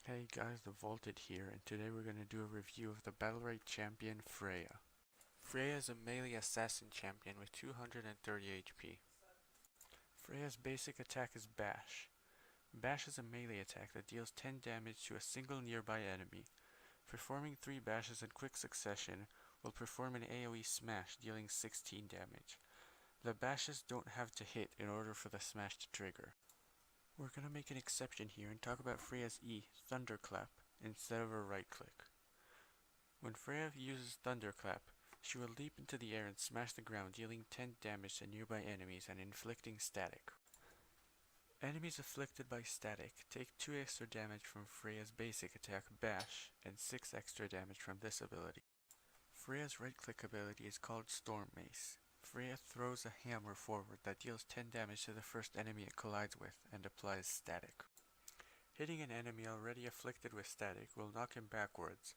Hey guys, the Vaulted here, and today we're going to do a review of the Battlerite champion Freya. Freya is a melee assassin champion with 230 HP. Freya's basic attack is Bash. Bash is a melee attack that deals 10 damage to a single nearby enemy. Performing 3 bashes in quick succession will perform an AoE smash dealing 16 damage. The bashes don't have to hit in order for the smash to trigger. We're gonna make an exception here and talk about Freya's E, Thunderclap, instead of her right click. When Freya uses Thunderclap, she will leap into the air and smash the ground, dealing 10 damage to nearby enemies and inflicting static. Enemies afflicted by static take 2 extra damage from Freya's basic attack Bash and 6 extra damage from this ability. Freya's right click ability is called Storm Mace. Freya throws a hammer forward that deals 10 damage to the first enemy it collides with and applies static. Hitting an enemy already afflicted with static will knock him backwards.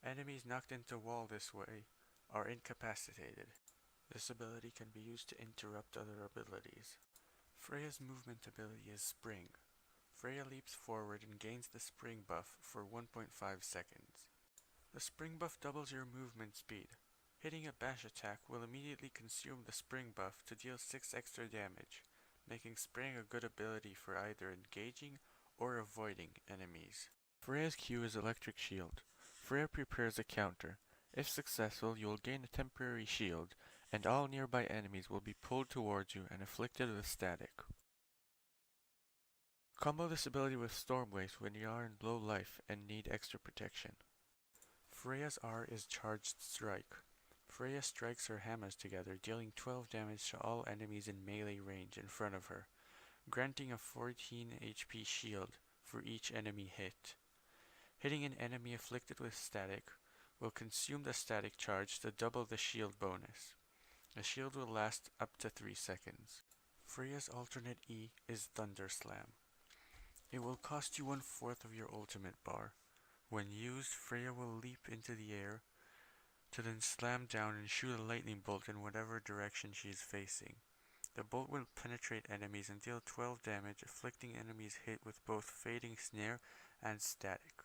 Enemies knocked into wall this way are incapacitated. This ability can be used to interrupt other abilities. Freya's movement ability is Spring. Freya leaps forward and gains the Spring buff for 1.5 seconds. The Spring buff doubles your movement speed. Hitting a bash attack will immediately consume the Spring buff to deal 6 extra damage, making Spring a good ability for either engaging or avoiding enemies. Freya's Q is Electric Shield. Freya prepares a counter. If successful, you will gain a temporary shield, and all nearby enemies will be pulled towards you and afflicted with static. Combo this ability with Storm Wave when you are in low life and need extra protection. Freya's R is Charged Strike. Freya strikes her hammers together, dealing 12 damage to all enemies in melee range in front of her, granting a 14 HP shield for each enemy hit. Hitting an enemy afflicted with static will consume the static charge to double the shield bonus. The shield will last up to 3 seconds. Freya's alternate E is Thunder Slam. It will cost you 1/4 of your ultimate bar. When used, Freya will leap into the air to then slam down and shoot a lightning bolt in whatever direction she is facing. The bolt will penetrate enemies and deal 12 damage, afflicting enemies hit with both Fading Snare and Static.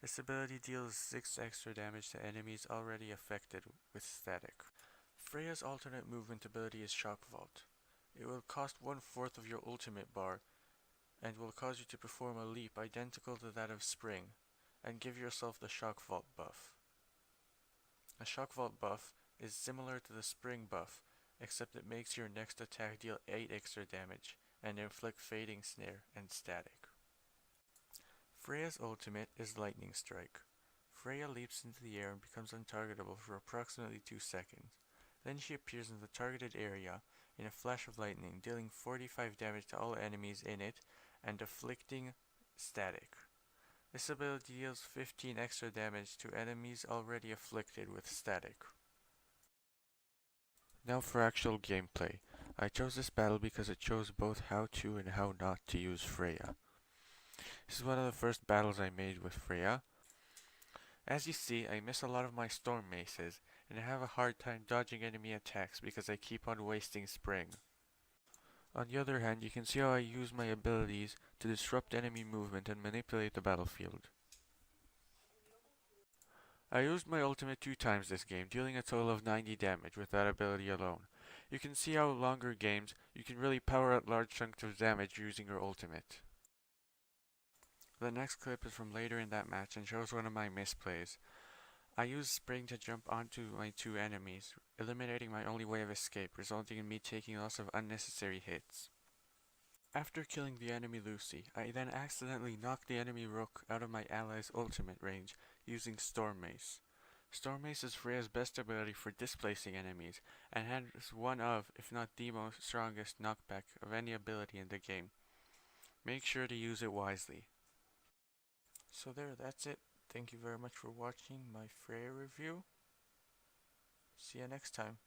This ability deals 6 extra damage to enemies already affected with static. Freya's alternate movement ability is Shock Vault. It will cost 1/4 of your ultimate bar and will cause you to perform a leap identical to that of Spring and give yourself the Shock Vault buff. The Shock Vault buff is similar to the Spring buff, except it makes your next attack deal 8 extra damage and inflict Fading Snare and Static. Freya's ultimate is Lightning Strike. Freya leaps into the air and becomes untargetable for approximately 2 seconds. Then she appears in the targeted area in a flash of lightning, dealing 45 damage to all enemies in it and afflicting static. This ability deals 15 extra damage to enemies already afflicted with static. Now for actual gameplay. I chose this battle because it shows both how to and how not to use Freya. This is one of the first battles I made with Freya. As you see, I miss a lot of my Storm Maces, and I have a hard time dodging enemy attacks because I keep on wasting Spring. On the other hand, you can see how I use my abilities to disrupt enemy movement and manipulate the battlefield. I used my ultimate 2 times this game, dealing a total of 90 damage with that ability alone. You can see how longer games, you can really power out large chunks of damage using your ultimate. The next clip is from later in that match and shows one of my misplays. I used Spring to jump onto my 2 enemies, eliminating my only way of escape, resulting in me taking lots of unnecessary hits. After killing the enemy Lucy, I then accidentally knocked the enemy Rook out of my ally's ultimate range using Storm Mace. Storm Mace is Freya's best ability for displacing enemies, and has one of, if not the most strongest knockback of any ability in the game. Make sure to use it wisely. So that's it. Thank you very much for watching my Freya review. See you next time.